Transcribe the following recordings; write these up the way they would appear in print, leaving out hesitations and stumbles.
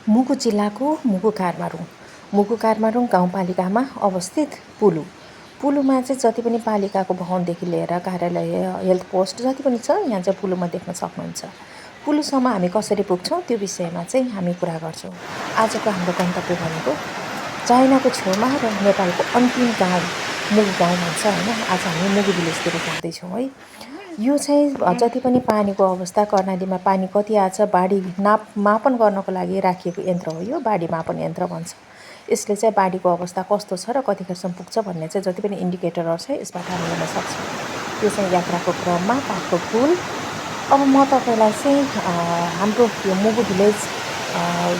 मुगु जिल्लाको मुगु कारमारुङ गाउँपालिकामा अवस्थित पुलुमा चाहिँ जति पनि पालिकाको भवनदेखि लिएर कार्यालय हेल्थ पोस्ट जति पनि छ यहाँ चाहिँ पुलुमा देख्न सक्नुहुन्छ। पुलुसम्म हामी कसरी पुग्छौँ त्यो विषयमा चाहिँ हामी कुरा गर्छौँ। आजको हाम्रो गन्तव्य भनेको चाइनाको छेउमा र नेपालको अन्तिम गाउँ मुगु गाउँ भन्छ होइन। आज हामी मुगु भिलेजतिर जाँदैछौँ है। यो चाहिँ जति पनि पानीको अवस्था कर्णालीमा पानी कति आछ बाढी मापन गर्नको लागि राखिएको यन्त्र हो। यो बाढी मापन यन्त्र भन्छ। यसले चाहिँ बाढीको अवस्था कस्तो छ र कतिखेरसम्म पुग्छ भन्ने चाहिँ जति पनि इन्डिकेटरहरू छ यसबाट हामी हेर्न सक्छौँ। यो चाहिँ यात्राको क्रममा पाटको पुल। अब म तपाईँलाई चाहिँ हाम्रो यो मुगु भिलेज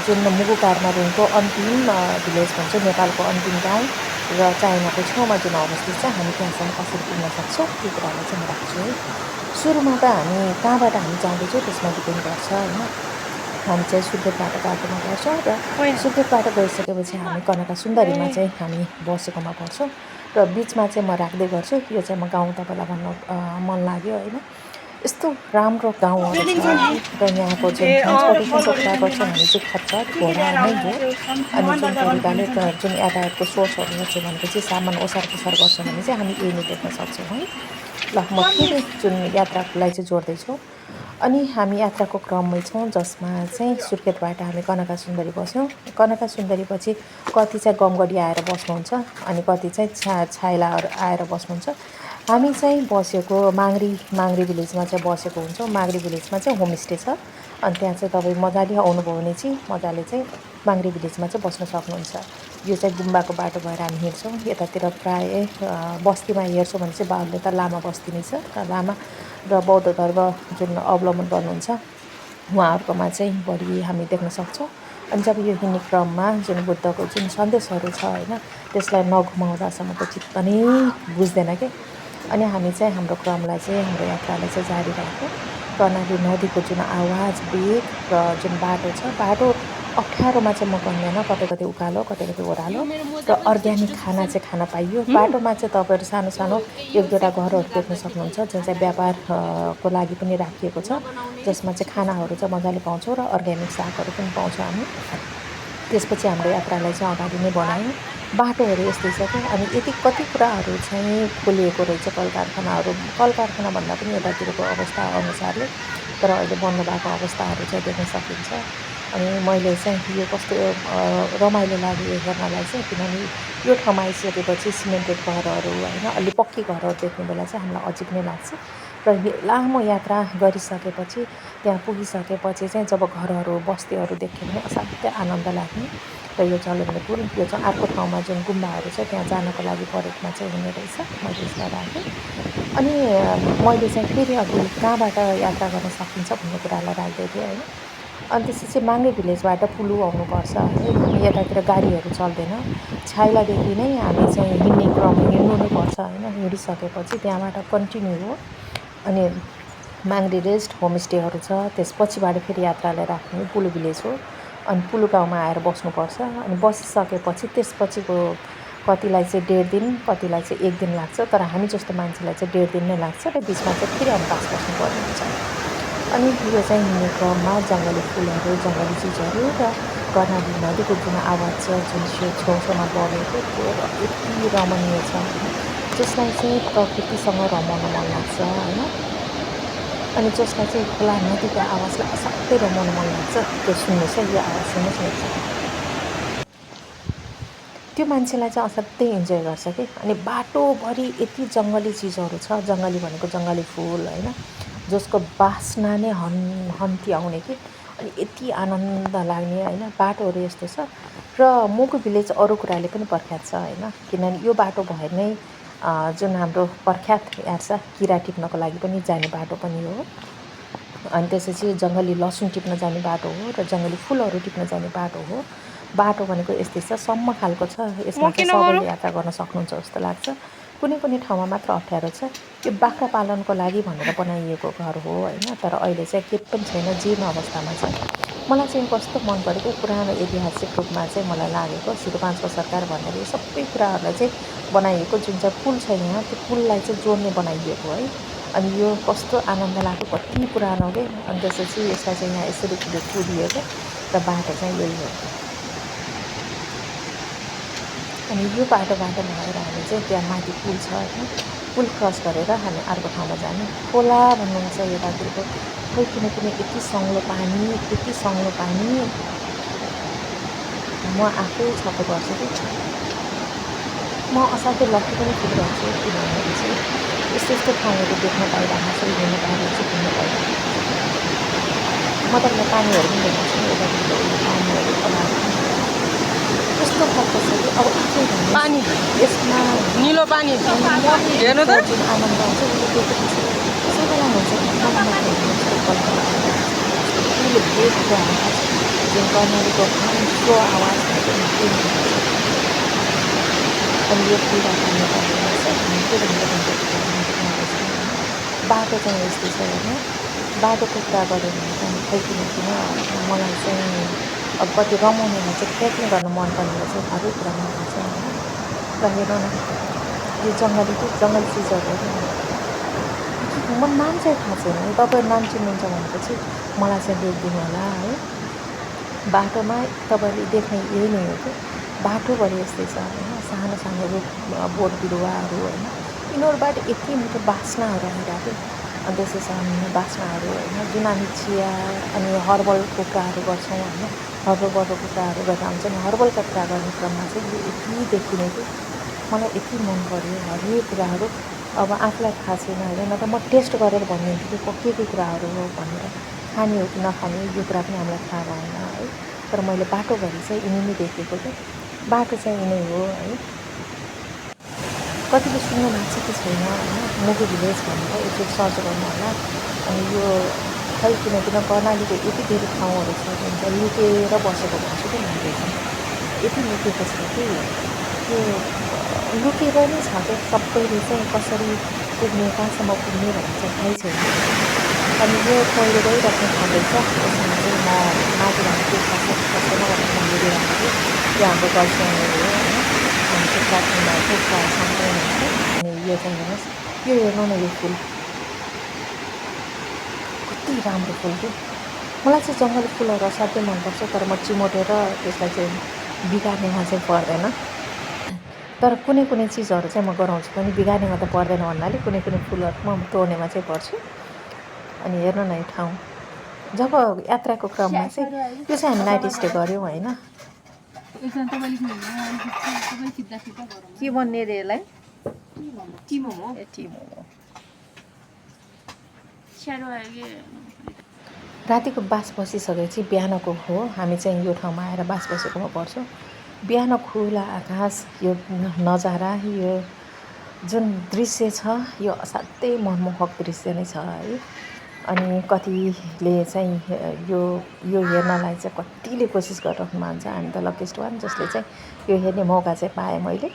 जुन मुगु कारमारुङको अन्तिम भिलेज भन्छ, नेपालको अन्तिम गाउँ र चाइनाको छेउमा जुन अवस्थित छ, हामी त्यहाँसम्म कसरी पुग्न सक्छौँ त्यो कुरालाई चाहिँ म राख्छु है। सुरुमा त हामी कहाँबाट हामी जाँदैछौँ त्यसमा डिपेन्ड गर्छ होइन। हामी चाहिँ सुर्खेतबाट बाटोमा पर्छौँ र सुर्खेतबाट गइसकेपछि हामी कनका सुन्दरीमा चाहिँ हामी बसेकोमा पर्छौँ र बिचमा चाहिँ म राख्दै गर्छु। यो चाहिँ म गाउँ तपाईँलाई भन्न मन लाग्यो होइन। यस्तो राम्रो गाउँहरू छ र यहाँको जुन ट्रान्सपोर्टेसनको कुरा गर्छौँ भने चाहिँ खच्चर घोडा नै हो। अनि जुन तरिकाले जुन यातायातको सोर्सहरू हेर्छौँ भनेपछि सामान ओसार पसार गर्छौँ भने चाहिँ हामी यही नै देख्न सक्छौँ है। ल म फेरि जुन यात्रालाई चाहिँ जोड्दैछु। अनि हामी यात्राको क्रममै छौँ जसमा चाहिँ सुर्खेतबाट हामी कनका सुन्दरी बस्यौँ। कनका सुन्दरी पछि कति चाहिँ गमगढी आएर बस्नुहुन्छ अनि कति चाहिँ छाइलाहरू आएर बस्नुहुन्छ। हामी चाहिँ बसेको माङ्ग्री भिलेजमा चाहिँ बसेको हुन्छौँ। माङ्ग्री भिलेजमा चाहिँ होमस्टे छ अनि त्यहाँ चाहिँ तपाईँ मजाले आउनुभयो भने चाहिँ मजाले चाहिँ माङ्ग्री भिलेजमा चाहिँ बस्न सक्नुहुन्छ। यो चाहिँ गुम्बाको बाटो भएर हामी हिँड्छौँ। यतातिर प्रायः बस्तीमा हेर्छौँ भने चाहिँ बाहुल्य त लामा बस्ती नै छ र लामा र बौद्ध धर्म जुन अवलम्बन गर्नुहुन्छ उहाँहरूकोमा चाहिँ बढी हामी देख्न सक्छौँ। अनि जब यो हिँड्ने क्रममा जुन बुद्धको जुन सन्देशहरू छ होइन त्यसलाई नघुमाउँदासम्म त चित्त नै बुझ्दैन क्या। अनि हामी चाहिँ हाम्रो क्रमलाई चाहिँ हाम्रो यात्रालाई चाहिँ जारी राख्यौँ। कर्णाली नदीको जुन आवाज बेग र जुन बाटो छ बाटो अप्ठ्यारोमा चाहिँ म भन्दैन, कतै कतै उकालो कतै कतै ओह्रालो र अर्ग्यानिक खाना चाहिँ खान पाइयो। बाटोमा चाहिँ तपाईँहरू सानो सानो एक दुईवटा घरहरू देख्न सक्नुहुन्छ जुन चाहिँ व्यापार को लागि पनि राखिएको छ, जसमा चाहिँ खानाहरू चाहिँ मजाले पाउँछौँ र अर्ग्यानिक सागहरू पनि पाउँछौँ हामी। त्यसपछि हाम्रो यात्रालाई चाहिँ अगाडि नै बढायौँ। बाटोहरू यस्तै छ क्या। अनि यति कति कुराहरू चाहिँ खोलिएको रहेछ कलकारखाना भन्दा पनि यतातिरको अवस्था अनुसारले, तर अहिले बन्द भएको अवस्थाहरू चाहिँ देख्न सकिन्छ। अनि मैले चाहिँ यो कस्तो रमाइलो लाग्यो हेर्नलाई चाहिँ, किनभने यो ठाउँमा आइसकेपछि सिमेन्टेड घरहरू होइन अलि पक्की घरहरू देख्ने बेला चाहिँ हामीलाई अजिब नै लाग्छ। र लामो यात्रा गरिसकेपछि त्यहाँ पुगिसकेपछि चाहिँ जब घरहरू बस्तीहरू देख्यो भने असाध्यै आनन्द लाग्ने। र यो चल्ने पुल यो चाहिँ अर्को ठाउँमा जुन गुम्बाहरू छ त्यहाँ जानको लागि परेकमा चाहिँ हुने रहेछ, मैले यसलाई राखेँ। अनि मैले चाहिँ फेरि अघि कहाँबाट यात्रा गर्न सकिन्छ भन्ने कुरालाई राख्दै थिएँ होइन। अनि त्यसपछि माङ्ग्रे भिलेजबाट पुलु आउनुपर्छ है। यतातिर गाडीहरू चल्दैन। छाइलादेखि नै हामी चाहिँ हिँड्ने क्रम हिँड्नु नै पर्छ होइन। हिँडिसकेपछि त्यहाँबाट कन्टिन्यू हो। अनि माङ्ग्रे रेस्ट होमस्टेहरू छ। त्यसपछिबाट फेरि यात्रालाई राख्ने पुलु भिलेज हो। अनि पुलु गाउँमा आएर बस्नुपर्छ। अनि बसिसकेपछि त्यसपछिको कतिलाई चाहिँ 1.5 दिन कतिलाई चाहिँ 1 दिन लाग्छ, तर हामी जस्तो मान्छेलाई चाहिँ 1.5 दिन नै लाग्छ र बिचमा चाहिँ फेरि अवकाश बस्नुपर्ने हुन्छ। अनि यो चाहिँ हिँड्ने क्रममा जङ्गली फुलहरू जङ्गली चिजहरू र कर्णाली नदीको जुन आवाज छ जुन छेउछाउमा बगेको त्यो यति रमणीय छ जसलाई चाहिँ प्रकृतिसँग रमाउन मन लाग्छ होइन। अनि जसलाई चाहिँ खोला नदीको आवाजलाई असाध्यै रमाउन मन लाग्छ त्यो सुन्नुहोस् है, यो आवाज सुन्नुहोस् न। त्यो मान्छेलाई चाहिँ असाध्यै इन्जोय गर्छ कि। अनि बाटोभरि यति जङ्गली चिजहरू छ, जङ्गली भनेको जङ्गली फुल होइन, जसको बास्ना नै हन्ती आउने कि। अनि यति आनन्द लाग्ने होइन। बाटोहरू यस्तो छ र मुगु भिलेज अरू कुराले पनि प्रख्यात छ होइन, किनभने यो बाटो भएर नै जुन हाम्रो प्रख्यात यहाँ छ किरा टिप्नको लागि पनि जाने बाटो पनि हो। अनि त्यसपछि जङ्गली लसुन टिप्न जाने बाटो हो र जङ्गली फुलहरू टिप्न जाने बाटो हो। बाटो भनेको यस्तै छ, सम्म खालको छ। यसमा चाहिँ सबैले यात्रा गर्न सक्नुहुन्छ जस्तो लाग्छ। कुनै कुनै ठाउँमा मात्र अप्ठ्यारो छ। यो बाख्रा पालनको लागि भनेर बनाइएको घर हो होइन, तर अहिले चाहिँ केही पनि छैन, जीर्ण अवस्थामा छ। मलाई चाहिँ कस्तो मन परेको पुरानो ऐतिहासिक रूपमा चाहिँ मलाई लागेको 05 को सरकार भनेर यो सबै कुराहरूलाई चाहिँ बनाइएको जुन चाहिँ पुल छ यहाँ त्यो पुललाई चाहिँ जोड्ने बनाइएको है। अनि यो कस्तो आनन्द लाग्यो, कति पुरानो के। अनि त्यसपछि यसलाई चाहिँ यहाँ यसरी कुदियो क्या। र बाटो चाहिँ यही हो। अनि यो बाटोबाट भएर हामी चाहिँ त्यहाँ माथि पुल छ होइन, पुल क्रस गरेर हामी अर्को ठाउँमा जाने। खोला भन्नुहुन्छ यतातिरको, खोइ किनकिन यति सङ्लो पानी, यति सङ्लो पानी, म आफै छक्क पर्छु कि। म असाध्यै लक्की पनि फिल गर्छु, किनभने चाहिँ यस्तो यस्तो ठाउँहरू देख्न पाइरहेको छु, हिँड्न पाइरहेको छु, घुम्न पाइरहेको छु। म तपाईँलाई पानीहरू पनि देखाउँछु नि, यतातिरको पानीहरू अब यस्तो खालको छ कि अब आफै पानी यसमा नीलो पानी हेर्नु त जुन आनन्द आउँछ उसले देखेपछि त्यसै बेला हुन्छ कि मलाई मात्र होइन, यस्तो कल्पना ठुलो वेगको आवाज, जुन कर्णालीको फ्लो आवाज भनेको त्यो हुनुपर्छ। अनि यो पुरा पानी परेर चाहिँ के भन्दा बाटो चाहिँ यस्तै छ होइन। बाटोको कुरा गऱ्यो भने चाहिँ खै किन मलाई चाहिँ अब कति रमाउनेलाई चाहिँ ट्रेकिङ गर्नु मनपर्नेलाई चाहिँ हरेक कुरा मनपर्छ होइन। र हेर्नु न यो जङ्गली चिजहरू म नाम चाहिँ थाहा छैन, तपाईँहरू नाम चिन्नुहुन्छ भनेपछि मलाई चाहिँ लेखिदिनु होला है। बाटोमा तपाईँहरूले देख्ने यही नै हो कि बाटोभरि यस्तै छ होइन, सानो सानो रुख बोट बिरुवाहरू होइन, यिनीहरूबाट यति मिठो बास्नाहरू आइरहेको। अनि त्यसै सानो बास्नाहरू होइन, जुन हामी चिया अनि हर्बलको कुराहरू गर्छौँ होइन, हर्बलको कुराहरू गरेर हुन्छ नि, हर्बलका कुरा गर्ने क्रममा चाहिँ यो यति देखिने कि मलाई यति मन पर्यो हरेक कुराहरू। अब आफूलाई थाहा छैन होइन, न त म टेस्ट गरेर भनिदिन्छु कि के कुराहरू हो भनेर, खाने हो कि नखाने यो कुरा पनि हामीलाई थाहा भएन है। तर मैले बाटोभरि चाहिँ यिनी नै देखेको कि बाटो चाहिँ यिनै हो है। कतिले सुन्नु भएको छ कि छैन होइन, मुगु भिलेज भनेर एकचोटि सर्च गर्नु होला। अनि यो खै किनकिन कर्णालीको यति धेरै ठाउँहरू छ जुन चाहिँ लुकेर बसेको भन्छु कि मैले चाहिँ यति लुकेको छ कि त्यो लुकेर नै छ कि सबैले चाहिँ कसरी पुग्ने, कहाँसम्म पुग्ने भन्ने चाहिँ थाहै छैन। अनि यो पहिरो गइराख्नु थाल्दैछ, यसमा चाहिँ म माथिबाट के खास छैन भनेर म हेरिरहेको थिएँ। त्यो हाम्रो गर्लफ्रेन्डहरू हो होइन, हामी चाहिँ ट्र्याकिङ भएको प्रायः सँगै हुन्छ। अनि यो चाहिँ हेर्नुहोस्, यो हेर्नु न, यो फुल कति राम्रो फुल कि। मलाई चाहिँ जङ्गली फुलहरू असाध्यै मनपर्छ, तर म चिमोटेर त्यसलाई चाहिँ बिगार्नेमा चाहिँ पर्दैन। तर कुनै कुनै चिजहरू चाहिँ म गराउँछु पनि, बिगार्नेमा त पर्दैन भन्नाले कुनै कुनै फुलहरू म तोड्नेमा चाहिँ पर्छु। अनि हेर्नु न यो ठाउँ, जब यात्राको क्रममा चाहिँ यो चाहिँ हामी नाइट स्टे गऱ्यौँ होइन। के भन्ने रे यसलाई, टिमोमो। ए टिमोमो। रातिको बास बसिसकेपछि बिहानको हो, हामी चाहिँ यो ठाउँमा आएर बास बसेकोमा पर्छौँ। बिहान खुला आकाश, यो नजारा, यो जुन दृश्य छ यो असाध्यै मनमोहक दृश्य नै छ है। अनि कतिले चाहिँ यो हेर्नलाई चाहिँ कतिले कोसिस गरिराख्नु भएको छ। हामी त लकेस्ट वान जसले चाहिँ यो हेर्ने मौका चाहिँ पाएँ मैले।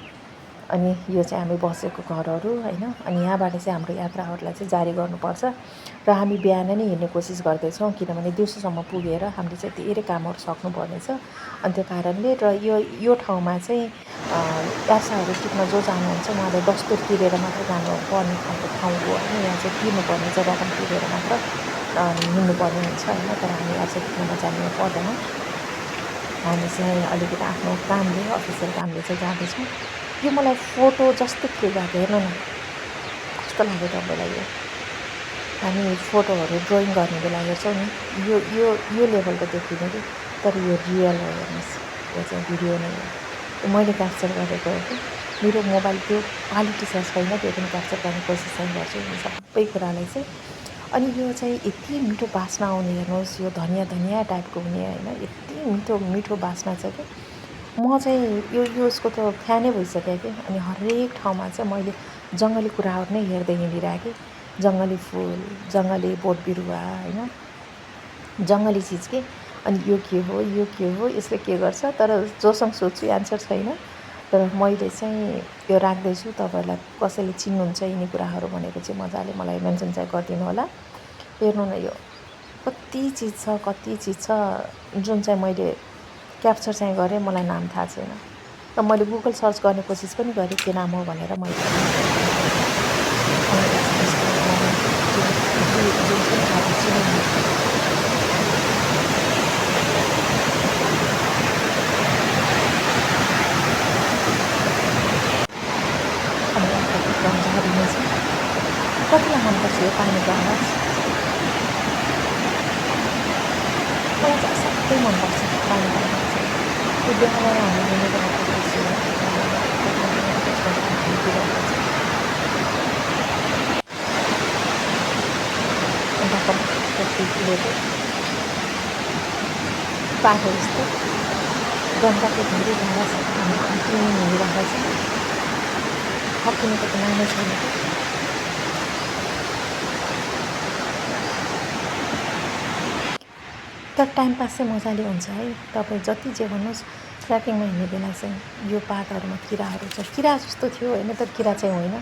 अनि यो चाहिँ हामी बसेको घरहरू होइन। अनि यहाँबाट चाहिँ हाम्रो यात्राहरूलाई चाहिँ जारी गर्नुपर्छ र हामी बिहान नै हिँड्ने कोसिस गर्दैछौँ, किनभने दिउँसोसम्म पुगेर हामीले चाहिँ धेरै कामहरू सक्नुपर्नेछ। अनि त्यो कारणले र यो ठाउँमा चाहिँ यात्राहरू टिप्न जो जानुहुन्छ उहाँले दस्तुर तिरेर मात्र जानुपर्ने खालको ठाउँ हो होइन। यहाँ चाहिँ तिर्नुपर्ने छ, रकम तिरेर मात्र हिँड्नुपर्ने हुन्छ होइन। तर हामी यात्रा टिप्नमा जानु पर्दैन, हामी चाहिँ अलिकति आफ्नो कामले, अफिसियल कामले चाहिँ जाँदैछौँ। यो मलाई फोटो जस्तो फिल भएको, हेर्नु न कस्तो लाग्यो तपाईँलाई। यो हामी फोटोहरू ड्रइङ गर्ने बेला हेर्छौँ नि, यो लेभलको देखिने कि, तर यो रियल हो। हेर्नुहोस्, यो चाहिँ भिडियो नै हो, मैले क्याप्चर गरेको हो कि। मेरो मोबाइल त्यो क्वालिटी चाहिँ छैन, त्यो पनि क्याप्चर गर्ने कोसिस चाहिँ गर्छु सबै कुरालाई चाहिँ। अनि यो चाहिँ यति मिठो बास्ना आउने, हेर्नुहोस् यो धनिया टाइपको हुने होइन, यति मिठो बास्ना छ कि म चाहिँ यसको त फ्यानै भइसकेँ कि। अनि हरेक ठाउँमा चाहिँ मैले जङ्गली कुराहरू नै हेर्दै हिँडिरहेँ कि, जङ्गली फुल, जङ्गली बोट बिरुवा होइन, जङ्गली चिज के। अनि यो के हो, यसले के गर्छ, तर जोसँग सोध्छु एन्सर छैन। तर मैले चाहिँ यो राख्दैछु, तपाईँहरूलाई कसैले चिन्नुहुन्छ यिनी कुराहरू भनेको चाहिँ मजाले मलाई मेन्सन चाहिँ गरिदिनु होला। हेर्नु न यो कति चिज छ जुन चाहिँ मैले क्याप्चर चाहिँ गरेँ, मलाई नाम थाहा छैन। र मैले गुगल सर्च गर्ने कोसिस पनि गरेँ के नाम हो भनेर। मैले पानीको आवाज मलाई चाहिँ असाध्यै मनपर्छ पानीको आवाज चाहिँ। त्यो बिहान हामीले गएपछि ढकमले पाठो जस्तो गङ्गाको धेरै धारा छ, हामी कन्टिन्यू हिँडिरहेको छ, थकिनुको त नामै छैन। तर टाइम पास चाहिँ मजाले हुन्छ है। तपाईँ जति जे भन्नुहोस्, ट्रेकिङमा हिँड्ने बेला चाहिँ यो पातहरूमा किराहरू छ, किरा जस्तो थियो होइन, तर किरा चाहिँ होइन।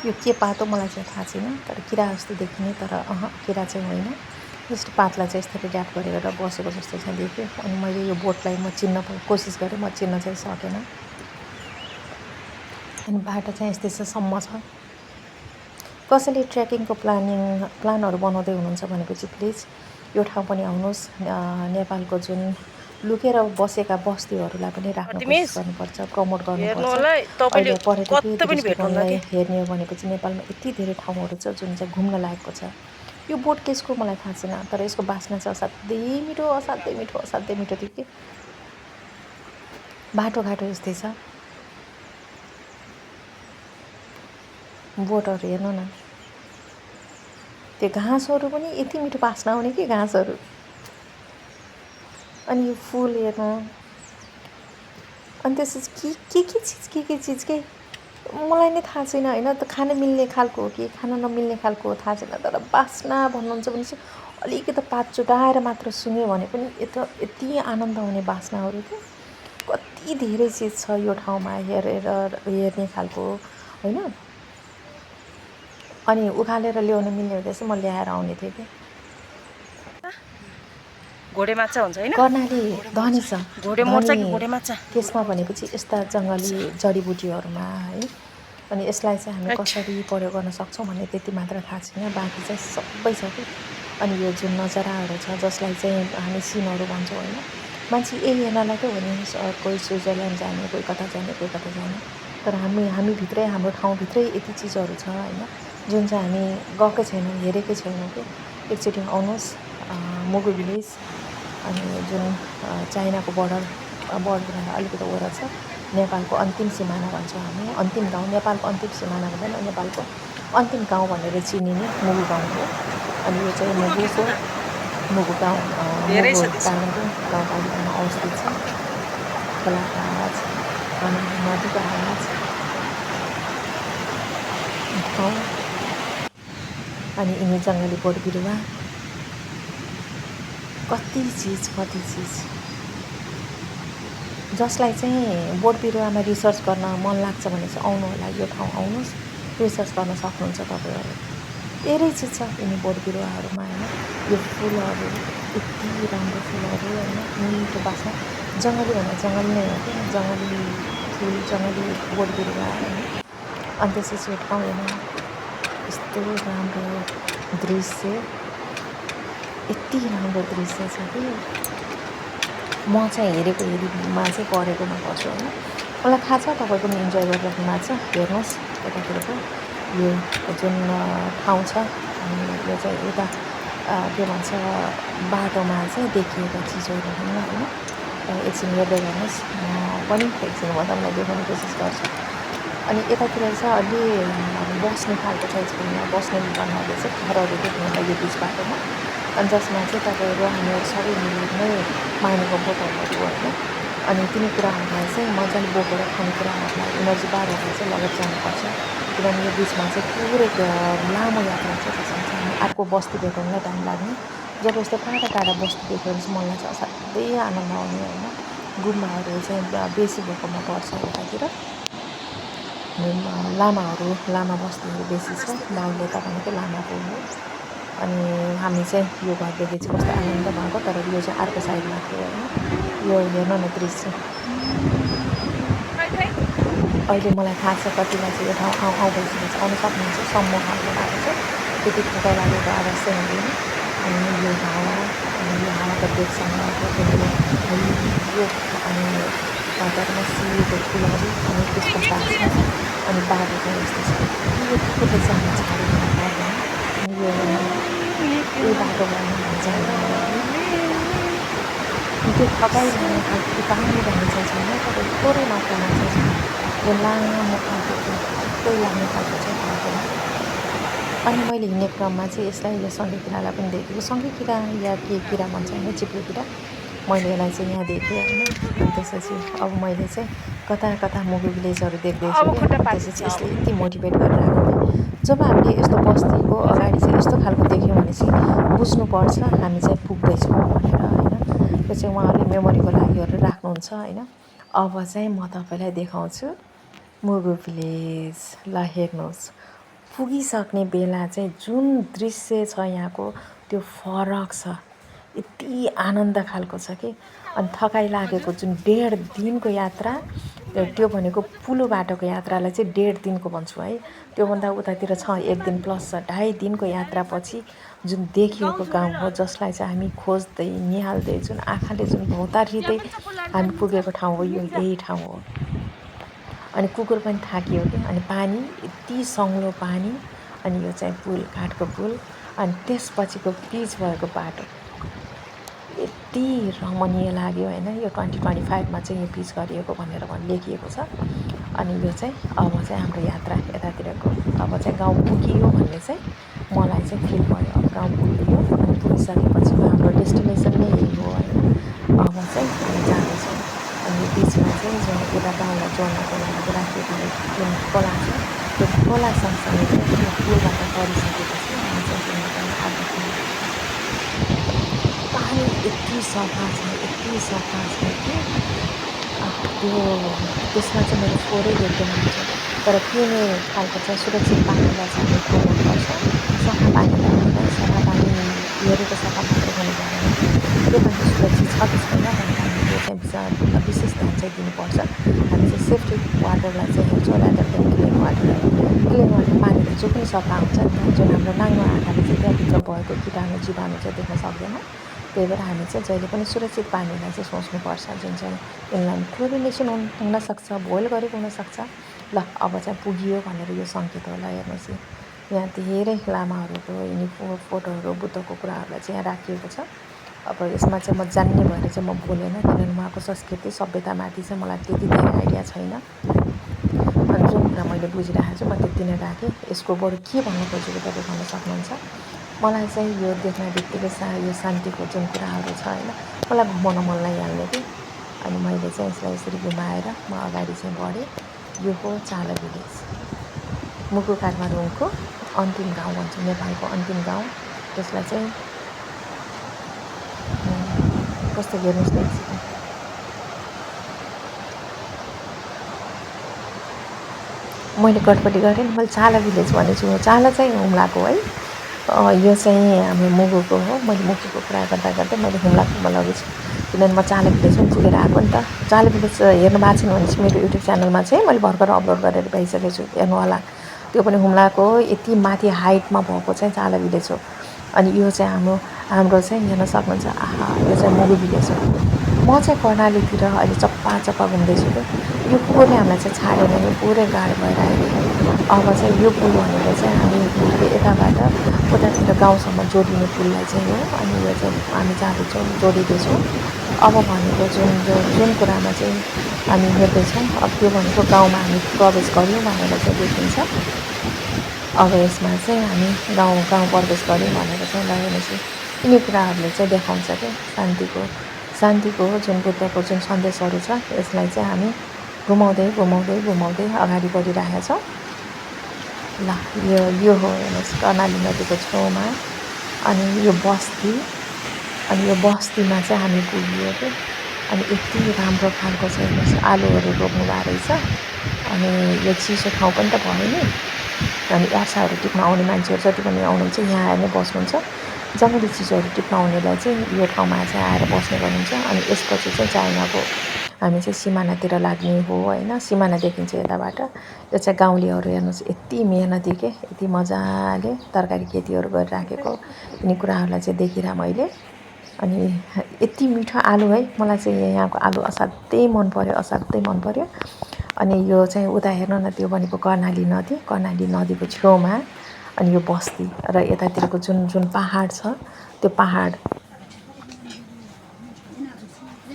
यो के पात हो मलाई चाहिँ थाहा छैन, तर किरा जस्तो देखिने, तर किरा चाहिँ होइन। जस्तो पातलाई चाहिँ यस्तरी ड्याप गरेर बसेको जस्तो चाहिँ देख्यो। अनि मैले यो बोटलाई म चिन्न कोसिस गरेँ, म चिन्न चाहिँ सकेन। अनि बाटो चाहिँ यस्तैसम्म छ। कसैले ट्रेकिङको प्लानहरू बनाउँदै हुनुहुन्छ भनेपछि प्लिज यो ठाउँ पनि आउनुहोस्। नेपालको जुन लुकेर बसेका बस्तीहरूलाई पनि राख्न कोसिस गर्नुपर्छ, प्रमोट गर्नुपर्छ। अहिले पर्यटकीय दृष्टिकोणलाई हेर्ने हो भनेपछि नेपालमा यति धेरै ठाउँहरू छ जुन चाहिँ घुम्न लायकको छ। यो बोट केसको मलाई थाहा छैन, तर यसको बास्ना चाहिँ असाध्यै मिठो, असाध्यै मिठो, असाध्यै मिठो थियो कि। बाटोघाटो यस्तै छ, बोटहरू हेर्नु न, त्यो घाँसहरू पनि यति मिठो बास्ना आउने कि घाँसहरू। अनि यो फुल हेर्नु, अनि त्यसपछि के चिज के मलाई नै थाहा छैन होइन। त खान मिल्ने खालको हो कि खान नमिल्ने खालको हो थाहा छैन, तर बास्ना भन्नुहुन्छ भने चाहिँ अलिकति पात चुटाएर मात्र सुन्यो भने पनि यति आनन्द आउने बास्नाहरू थियो। कति धेरै चिज छ यो ठाउँमा हेर्ने खालको होइन। अनि उखालेर ल्याउन मिल्ने हुँदैछ, म ल्याएर आउने थिएँ कि। घोडे माछा हुन्छ हैन, कर्णाली धनी छ, घोडे मर्छ कि घोडे माछा। त्यसमा भनेपछि यस्ता जङ्गली जडीबुटीहरूमा है। अनि यसलाई चाहिँ हामी कसरी प्रयोग गर्न सक्छौँ भन्ने त्यति मात्र थाहा छैन, बाँकी चाहिँ सबै छ कि। अनि यो जुन नजराहरू छ जसलाई चाहिँ हामी सिनहरू भन्छौँ होइन, मान्छे यही हेर्नलाई त हो नि, कोही स्विजरल्यान्ड जाने, कोही कता जाने, कोही कता जाने। तर हामीभित्रै, हाम्रो ठाउँभित्रै यति चिजहरू छ होइन, जुन चाहिँ हामी गएकै छैनौँ, हेरेकै छैनौँ कि। एकचोटि आउनुहोस् मुगु भिलेज, अनि जुन चाइनाको बोर्डरबाट अलिकति वरा छ, नेपालको अन्तिम सिमाना भन्छौँ हामी, अन्तिम गाउँ, नेपालको अन्तिम सिमाना भन्दैन, नेपालको अन्तिम गाउँ भनेर चिनिने मुगु गाउँ हो। अनि यो चाहिँ मुगु गाउँ कालिम्पोङ गाउँपालिकामा अवस्थित छ। खोलाको आवाज, नदीको आवाज, ठाउँ, अनि यिनी जङ्गली बोट बिरुवा, कति चिज जसलाई चाहिँ बोट बिरुवामा रिसर्च गर्न मन लाग्छ भने चाहिँ आउनु होला, यो ठाउँ आउनुहोस्, रिसर्च गर्न सक्नुहुन्छ तपाईँहरू। धेरै चिज छ यिनी बोट बिरुवाहरूमा होइन। यो फुलहरू यति राम्रो फुलहरू होइन, मिठो बास्ना। जङ्गली भन्दा जङ्गली नै हो कि, जङ्गली फुल, जङ्गली बोट बिरुवा होइन। अनि त्यसपछि यो ठाउँ हेर्नु, यस्तो राम्रो दृश्य, यति राम्रो दृश्य छ कि म चाहिँ हेरीमा चाहिँ परेकोमा पर्छु होइन। मलाई थाहा छ तपाईँ पनि इन्जोय गरिराख्नु भएको छ। हेर्नुहोस् यतातिरको यो जुन ठाउँ छ, अनि यो चाहिँ यता के भन्छ बाटोमा चाहिँ देखिएका चिजहरू होइन। एकछिन हेर्दै गर्नुहोस्, म पनि एकछिन म तपाईँलाई देखाउने कोसिस गर्छु। अनि यतातिर चाहिँ अलि बस्ने खालको चाहिँ छैन, बस्ने भन्नाले चाहिँ घरहरू देख्नुहुन्छ यो बिच बाटोमा, अनि जसमा चाहिँ तपाईँहरू हामीहरू सबै मिलेर नै मानेको बोटलहरू होइन। अनि तिनी कुराहरूलाई चाहिँ मजाले बोकेर खानेकुराहरूलाई इनर्जी बारहरूलाई चाहिँ लगेर जानुपर्छ, किनभने यो बिचमा चाहिँ पुरै लामो यात्रा छ। त्यसमा चाहिँ हामी अर्को बस्ती भेट्नलाई टाइम लाग्ने। जब यस्तो टाढा बस्ती देख्यो भने चाहिँ मलाई चाहिँ असाध्यै आनन्द आउने होइन। गुम्बाहरू चाहिँ बेसी भएकोमा पर्छ यतातिर, लामा बस्तीहरू बेसी छ, बाहुल्यता भनेको लामाको हो। अनि हामी चाहिँ यो घरदेखि चाहिँ कस्तो आनन्द भएको, तर यो चाहिँ अर्को साइडमा थियो होइन। यो हेर्न न दृश्य, अहिले मलाई थाहा छ कतिलाई चाहिँ यो ठाउँ भइसकेको छ, आउनु सक्नुहुन्छ। सम्म खालको बाटो छ, त्यति ठुलो लागेको आवाज चाहिँ हुँदैन। अनि यो हावा, अनि यो हावाको बेगसँग यो अनि बाटोमा सिएको फुलहरू, अनि त्यसको साथमा अनि बाटो चाहिँ यस्तो छ, यो चाहिँ हामी छाडेर पर्दैन। अनि यो बाटो भएर हामी जाँदैन त्यो थकाइ लाग्ने खालको त्यो पानी भन्ने चाहिँ छैन तर थोरै मात्रामा चाहिँ छ यो लामो खालको थुप्रै लाग्ने खालको चाहिँ बाटोमा अनि मैले हिँड्ने क्रममा चाहिँ यसलाई यो सङ्गे किरालाई पनि देखेको सङ्गे किरा या के किरा भन्छ होइन चिप्लो किरा मैले यसलाई चाहिँ यहाँ देखेँ होइन अनि त्यसपछि अब मैले चाहिँ कता कता मुगु भिलेजहरू देख्दैछु त्यसपछि यसले यति मोटिभेट गरेर आएको कि जब हामीले यस्तो बस्तीको अगाडि चाहिँ यस्तो खालको देख्यौँ भने चाहिँ बुझ्नुपर्छ हामी चाहिँ पुग्दैछौँ भनेर होइन यो चाहिँ उहाँहरूले मेमोरीको लागिहरू राख्नुहुन्छ होइन अब चाहिँ म तपाईँलाई देखाउँछु मुगु भिलेज ल हेर्नुहोस् पुगिसक्ने बेला चाहिँ जुन दृश्य छ यहाँको त्यो फरक छ यति आनन्द खालको छ कि अनि थकाइ लागेको जुन 1.5 दिनको यात्रा त्यो भनेको पुलो बाटोको यात्रालाई चाहिँ 1.5 दिनको भन्छु है त्योभन्दा उतातिर छ 1 दिन प्लस 2.5 दिनको यात्रापछि जुन देखिएको गाउँ हो जसलाई चाहिँ हामी खोज्दै निहाल्दै जुन आँखाले जुन भौतारिँदै हामी पुगेको ठाउँ हो यो यही ठाउँ हो अनि कुकुर पनि थाकियो कि अनि पानी यति सङ्लो पानी अनि यो चाहिँ पुल काठको पुल अनि त्यसपछिको पिच भएको बाटो यति रमणीय लाग्यो होइन यो 2025मा चाहिँ यो पिच गरिएको भनेर लेखिएको छ अनि यो चाहिँ अब चाहिँ हाम्रो यात्रा यतातिरको अब चाहिँ गाउँ पुगियो भन्ने चाहिँ मलाई चाहिँ फिल भयो अब गाउँ पुगियो अनि पुगिसकेपछि हाम्रो डेस्टिनेसन नै यही हो होइन अब चाहिँ हामी जाँदैछौँ अनि बिचमा चाहिँ जुन एउटा गाउँलाई जोड्नको लागि राखिएको जुन खोला छ त्यो खोला सँगसँगै चाहिँ त्यो पुलबाट परिसकेपछि हामी चाहिँ जुन आएको पानी यति सफा छ कि त्यो त्यसमा चाहिँ मैले फोरै देख्दैन हुन्छ तर पिउने खालको चाहिँ सुरक्षित पानीलाई चाहिँ हामी खोज्नुपर्छ सफा पानीलाई होइन सफा पानी हेरेको सफा मात्रै हुनु भएन त्यो पनि सुरक्षित छ कि छैन भनेर हामीले चाहिँ विशेष ध्यान चाहिँ दिनुपर्छ हामी चाहिँ सेफ्टी वाटरलाई चाहिँ हेर्छौँ रादर देन क्लिन वाटर पानी त जो पनि सफा हुन्छ नि जुन हाम्रो नाङ्गो आँखाले चाहिँ त्यहाँभित्र भएको कीटाणु जीवाणु चाहिँ देख्न सक्दैन त्यही भएर हामी चाहिँ जहिले पनि सुरक्षित पानीलाई चाहिँ सोच्नुपर्छ जुन चाहिँ इनलाइन क्लोरिनेसन हुनसक्छ बोइल गरेको हुनसक्छ ल अब चाहिँ पुगियो भनेर यो सङ्केत होला हेर्नुहोस् यहाँ धेरै लामाहरूको यिनी फोटोहरू बुद्धको कुराहरूलाई चाहिँ यहाँ राखिएको छ अब यसमा चाहिँ म जान्ने भएर चाहिँ म बोलेन किनभने उहाँको संस्कृति सभ्यतामाथि चाहिँ मलाई त्यति धेरै आइडिया छैन अनि जुन कुरा मैले बुझिरहेको छु म त्यति नै राखेँ यसको बरु के भन्नु खोजेको तपाईँ भन्न सक्नुहुन्छ मलाई चाहिँ यो देख्ने बित्तिकै यो शान्तिको जुन कुराहरू छ होइन मलाई घुमाउन मन लागिहाल्ने कि अनि मैले चाहिँ यसलाई यसरी घुमाएर म अगाडि चाहिँ बढेँ यो हो चाला भिलेज मुगु काठमाडौँको अन्तिम गाउँ भन्छ नेपालको अन्तिम गाउँ त्यसलाई चाहिँ कस्तो हेर्नुहोस् न मैले गडबडी गरेँ नि मैले चाला भिलेज भनेछु चाला चाहिँ हुम्लाको है यो चाहिँ हाम्रो मुगुको हो मैले मुगुको कुरा गर्दा गर्दै मैले हुम्लाकोमा लगेछु किनभने म चाला भिलेज पनि पुगेर आएको नि त चाला भिलेज हेर्नु भएको छैन भने चाहिँ मेरो युट्युब च्यानलमा चाहिँ मैले भर्खर अपलोड गरेर भइसकेको छु हेर्नु होला त्यो पनि हुम्लाको यति माथि हाइटमा भएको चाहिँ चाला भिलेज हो अनि यो चाहिँ हाम्रो चाहिँ हेर्न सक्नुहुन्छ आहा यो चाहिँ मुगु भिलेज हो म चाहिँ कर्णालीतिर अहिले चप्पा घुम्दैछु कि यो कुकुरले हामीलाई चाहिँ छाडेन यो पुरै गाडी भएर आयो अब चाहिँ यो पुल भनेको चाहिँ हामी यताबाट उतातिर गाउँसम्म जोडिने पुललाई चाहिँ हो अनि यो चाहिँ हामी जाँदैछौँ जोडिँदैछौँ अब भनेको जुन कुरामा चाहिँ हामी हेर्दैछौँ अब त्यो भनेको गाउँमा हामी प्रवेश गऱ्यौँ भनेर चाहिँ देखिन्छ अब यसमा चाहिँ हामी गाउँ प्रवेश गऱ्यौँ भनेर चाहिँ हेर्नुहोस् यिनी कुराहरूले चाहिँ देखाउँछ कि शान्तिको जुन बुद्धको जुन सन्देशहरू छ यसलाई चाहिँ हामी घुमाउँदै अगाडि बढिरहेका छौँ ल यो हो हेर्नुहोस् कर्णाली नदीको छेउमा अनि यो बस्ती अनि यो बस्तीमा चाहिँ हामी पुगियो कि अनि यति राम्रो खालको चाहिँ हेर्नुहोस् आलुहरू रोप्नु भएको रहेछ अनि यो चिसो ठाउँ पनि त भयो नि अनि आशाहरू टिप्न आउने मान्छेहरू जति पनि आउनुहुन्छ यहाँ आएर नै बस्नुहुन्छ जङ्गली चिजहरू टिप्न आउनेलाई चाहिँ यो ठाउँमा चाहिँ आएर बस्ने गर्नुहुन्छ अनि यसपछि चाहिँ चाइनाको हामी चाहिँ सिमानातिर लाग्ने हो होइन सिमाना देखिन्छ यताबाट यो चाहिँ गाउँलेहरू हेर्नुहोस् यति मेहनती के यति मजाले तरकारी खेतीहरू गरिराखेको यिनी कुराहरूलाई चाहिँ देखिरहेँ मैले अनि यति मिठो आलु है मलाई चाहिँ यहाँको आलु असाध्यै मन पर्यो अनि यो चाहिँ उता हेर्नु न त्यो भनेको कर्णाली नदीको छेउमा अनि यो बस्ती र यतातिरको जुन जुन पहाड छ त्यो पहाड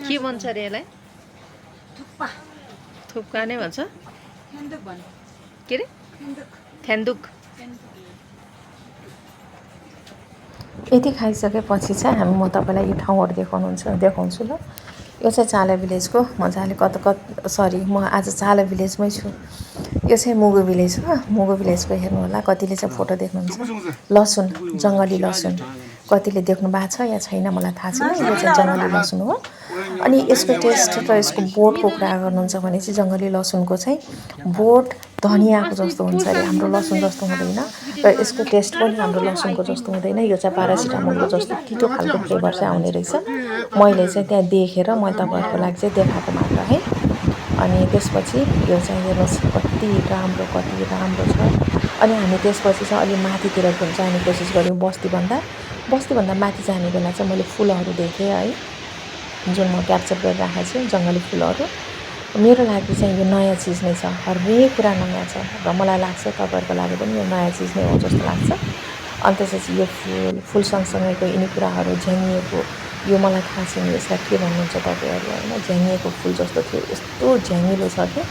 के भन्छ अरे यसलाई थुक्पा नै भन्छ के अरे थ्यान्दुक यति खाइसकेपछि चाहिँ म तपाईँलाई यो ठाउँहरू देखाउँछु ल यो चाहिँ चाला भिलेजको मजाले म आज चाला भिलेजमै छु यो चाहिँ मुगु भिलेज हो मुगु भिलेजको हेर्नु होला कतिले चाहिँ फोटो देख्नुहुन्छ लसुन जङ्गली लसुन कतिले देख्नु भएको छ या छैन मलाई थाहा छैन यो चाहिँ जङ्गली लसुन हो अनि यसको टेस्ट र यसको बोटको कुरा गर्नुहुन्छ भने चाहिँ जङ्गली लसुनको चाहिँ बोट धनियाको जस्तो हुन्छ अरे हाम्रो लसुन जस्तो हुँदैन र यसको टेस्ट पनि हाम्रो लसुनको जस्तो हुँदैन यो चाहिँ प्यारासिटामोलको जस्तो तितो खालको फ्लेभर चाहिँ आउने रहेछ मैले चाहिँ त्यहाँ देखेर मैले तपाईँहरूको लागि चाहिँ देखाएको मात्र है अनि त्यसपछि यो चाहिँ हेर्नुहोस् कति राम्रो छ अनि हामी त्यसपछि चाहिँ अलि माथितिर जाने कोसिस गऱ्यौँ बस्तीभन्दा माथि जाने बेला चाहिँ मैले फुलहरू देखेँ है जुन म क्याप्चर गरेर राखेको छु जङ्गली फुलहरू मेरो लागि चाहिँ यो नयाँ चिज नै छ हरेक कुरा नयाँ छ र मलाई लाग्छ तपाईँहरूको लागि पनि यो नयाँ चिज नै हो जस्तो लाग्छ अनि त्यसपछि यो फुल सँगसँगैको यिनी कुराहरू झ्याङिएको यो मलाई थाहा छैन यसलाई के भन्नुहुन्छ तपाईँहरू होइन झ्याङिएको फुल जस्तो थियो यस्तो झ्याङिलो छ कि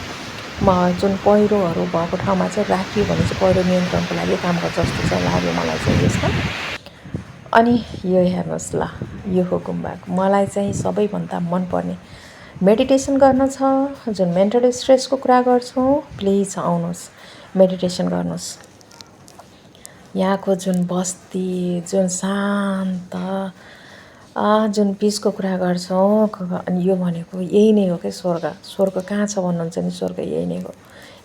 जुन पहिरोहरू भएको ठाउँमा चाहिँ राखियो भने चाहिँ पहिरो नियन्त्रणको लागि काम गर्छ जस्तो चाहिँ लाग्यो मलाई चाहिँ यसमा अनि यो हेर्नुहोस् ल यो हो गुम्बा मलाई चाहिँ सबैभन्दा मनपर्ने मेडिटेसन गर्न छ जुन मेन्टल स्ट्रेसको कुरा गर्छौँ प्लिज आउनुहोस् मेडिटेसन गर्नुहोस् यहाँको जुन बस्ती जुन शान्त जुन पिसको कुरा गर्छौँ अनि यो भनेको यही नै हो कि स्वर्ग कहाँ छ भन्नुहुन्छ नि स्वर्ग यही नै हो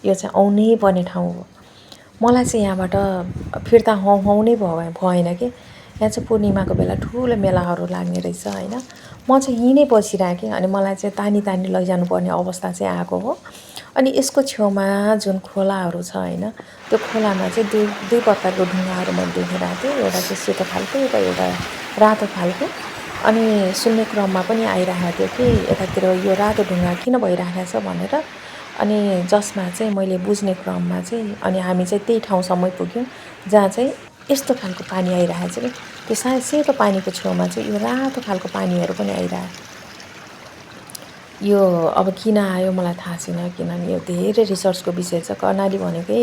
यो चाहिँ आउनै पर्ने ठाउँ हो मलाई चाहिँ यहाँबाट फिर्ता हौ नै भएन कि यहाँ चाहिँ पूर्णिमाको बेला ठुलो मेलाहरू लाग्ने रहेछ होइन म चाहिँ यहीँ नै बसिरहेँ अनि मलाई चाहिँ तानी लैजानु पर्ने अवस्था चाहिँ आएको हो अनि यसको छेउमा जुन खोलाहरू छ होइन त्यो खोलामा चाहिँ दुई प्रकारको ढुङ्गाहरू मैले देखेरहेको थिएँ एउटा चाहिँ सेतो खालको एउटा रातो खालको अनि सुन्ने क्रममा पनि आइरहेको थियो कि यतातिर यो रातो ढुङ्गा किन भइरहेको छ भनेर अनि जसमा चाहिँ मैले बुझ्ने क्रममा चाहिँ अनि हामी चाहिँ त्यही ठाउँसम्म पुग्यौँ जहाँ चाहिँ यस्तो खालको पानी आइरहेको छ कि त्यो सायद सेतो पानीको छेउमा चाहिँ यो रातो खालको पानीहरू पनि आइरहेको यो अब किन आयो मलाई थाहा छैन किनभने यो धेरै रिसर्चको विषय छ कर्णाली भनेकै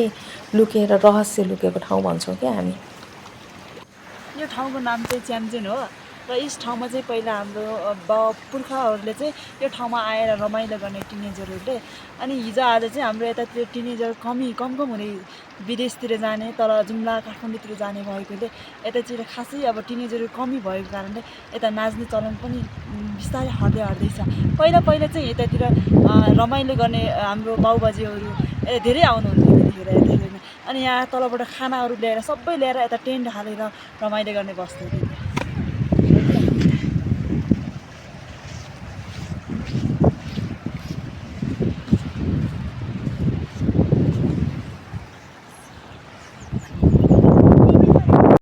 लुकेर रहस्य लुकेको ठाउँ भन्छौँ क्या हामी यो ठाउँको नाम चाहिँ च्याम्चेन हो र यस ठाउँमा चाहिँ पहिला हाम्रो पुर्खाहरूले चाहिँ यो ठाउँमा आएर रमाइलो गर्ने टिनेजरहरूले अनि हिजो आज चाहिँ हाम्रो यतातिर टिनेजर कम हुने विदेशतिर जाने तर जुम्ला काठमाडौँतिर जाने भएकोले यतातिर खासै अब टिनेजरहरू कमी भएको कारणले यता नाच्ने चलन पनि बिस्तारै हट्दैछ पहिला चाहिँ यतातिर रमाइलो गर्ने हाम्रो बाउबाजेहरू धेरै आउनुहुन्थ्यो त्यतिखेर यतातिर अनि यहाँ तलबाट खानाहरू ल्याएर सबै ल्याएर यता टेन्ट हालेर रमाइलो गर्ने बस्थ्यो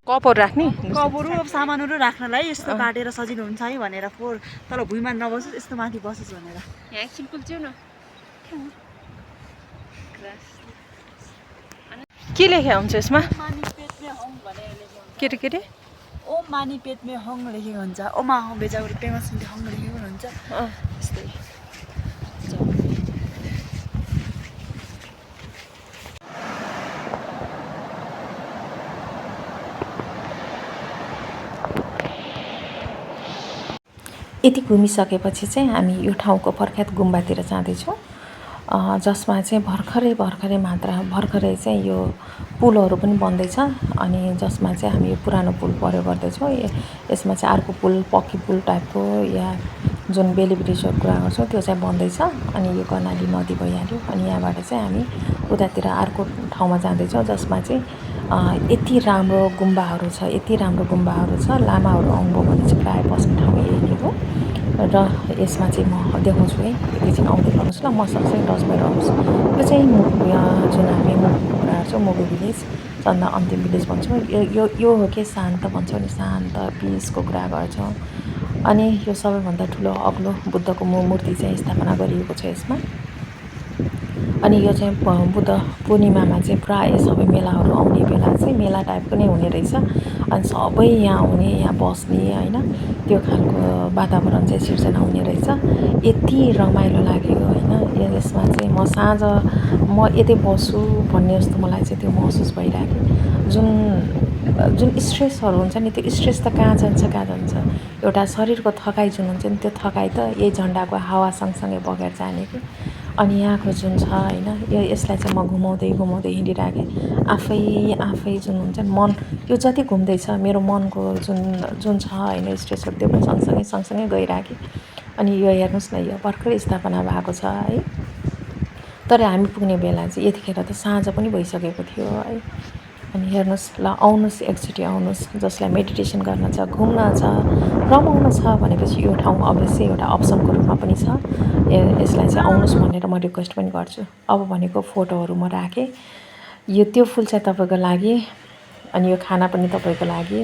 कपहरू राख्ने कपहरू अब सामानहरू राख्नलाई यस्तो काटेर सजिलो हुन्छ है भनेर तल भुइँमा नबसोस् यस्तो माथि बसोस् भनेर यहाँ सिम्पल छु न के लेखे हुन्छ यसमा मानी पेटमे हङ भनेर लेखेको के रे ओम मानी पेटमे हङ लेखेको हुन्छ ओमा हङ बेजाउरी पेमस हङ लेखेको हुन्छ यस्तै यति घुमिसकेपछि चाहिँ हामी यो ठाउँको प्रख्यात गुम्बातिर जाँदैछौँ जसमा चाहिँ भर्खरै चाहिँ यो पुलहरू पनि बन्दैछ अनि जसमा चाहिँ हामी यो पुरानो पुल प्रयोग गर्दैछौँ यसमा चाहिँ अर्को पुल पक्की पुल टाइपको या जुन बेली ब्रिजहरूको कुरा गर्छौँ त्यो चाहिँ बन्दैछ अनि यो कर्णाली नदी भइहाल्यो अनि यहाँबाट चाहिँ हामी उतातिर अर्को ठाउँमा जाँदैछौँ जसमा चाहिँ यति राम्रो गुम्बाहरू छ लामाहरू आउनुभयो भने चाहिँ प्रायः बस्ने ठाउँ यही नै हो र यसमा चाहिँ म देखाउँछु है एकैछिन आउँदै गर्नुहोस् ल म सँगसँगै टच भएर आउनुहोस् यो चाहिँ जुन हामी मुगुको कुरा गर्छौँ मुगु भिलेज चन्दा अन्तिम भिलेज भन्छौँ यो हो कि शान्त भन्छौँ नि शान्त पिसको कुरा गर्छौँ अनि यो सबैभन्दा ठुलो अग्लो बुद्धको मूर्ति चाहिँ स्थापना गरिएको छ यसमा अनि यो चाहिँ बुद्ध पूर्णिमामा चाहिँ प्रायः सबै मेलाहरू आउने बेला चाहिँ मेला टाइपको नै हुने रहेछ। अनि सबै यहाँ आउने, यहाँ बस्ने होइन, त्यो खालको वातावरण चाहिँ सिर्जना हुने रहेछ। यति रमाइलो लाग्यो होइन। यसमा चाहिँ म साँझ म यतै बस्छु भन्ने जस्तो मलाई चाहिँ त्यो महसुस भइरहेको। जुन स्ट्रेसहरू हुन्छ नि, त्यो स्ट्रेस त कहाँ जान्छ। एउटा शरीरको थकाइ जुन हुन्छ नि, त्यो थकाइ त यही झन्डाको हावा सँगसँगै बगेर जाने कि। अनि यहाँको जुन छ होइन, यसलाई चाहिँ म घुमाउँदै हिँडिरहेको आफै जुन हुन्छ नि मन, यो जति घुम्दैछ मेरो मनको जुन छ होइन स्ट्रेसहरू, त्यो पनि सँगसँगै गइरहेको। अनि यो हेर्नुहोस् न, यो भर्खरै स्थापना भएको छ है। तर हामी पुग्ने बेला चाहिँ यतिखेर त साँझ पनि भइसकेको थियो है। अनि हेर्नुहोस्, ल आउनुहोस्, एकचोटि आउनुहोस्, जसलाई मेडिटेसन गर्न छ, घुम्न छ, रमाउन छ भनेपछि यो ठाउँ अवश्य एउटा अप्सनको रूपमा पनि छ। यसलाई चाहिँ आउनुहोस् भनेर म रिक्वेस्ट पनि गर्छु। अब भनेको फोटोहरू म राखेँ, यो त्यो फुल चाहिँ तपाईँको लागि, अनि यो खाना पनि तपाईँको लागि,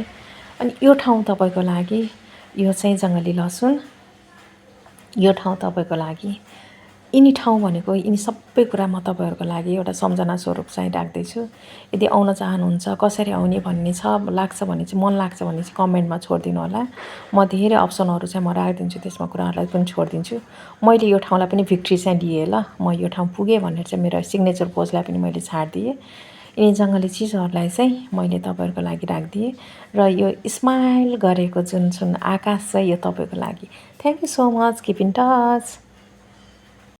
अनि यो ठाउँ तपाईँको लागि। यो चाहिँ जङ्गली लसुन, यो ठाउँ तपाईँको लागि। यिनी ठाउँ भनेको यिनी सबै कुरा म तपाईँहरूको लागि एउटा सम्झना स्वरूप चाहिँ राख्दैछु। यदि आउन चाहनुहुन्छ, कसरी आउने भन्ने लाग्छ भने चाहिँ, मन लाग्छ भने चाहिँ कमेन्टमा छोडिदिनु होला। म धेरै अप्सनहरू चाहिँ म राखिदिन्छु, त्यसमा कुराहरूलाई पनि छोडिदिन्छु। मैले यो ठाउँलाई पनि भिक्ट्री चाहिँ दिएँ ल, म यो ठाउँ पुगेँ भनेर चाहिँ मेरो सिग्नेचर पोजलाई पनि मैले छाडिदिएँ। यिनी जङ्गली चिजहरूलाई चाहिँ मैले तपाईँहरूको लागि राखिदिएँ। र यो स्माइल गरेको जुन आकाश चाहिँ यो तपाईँको लागि। Thank you so much, keep in touch.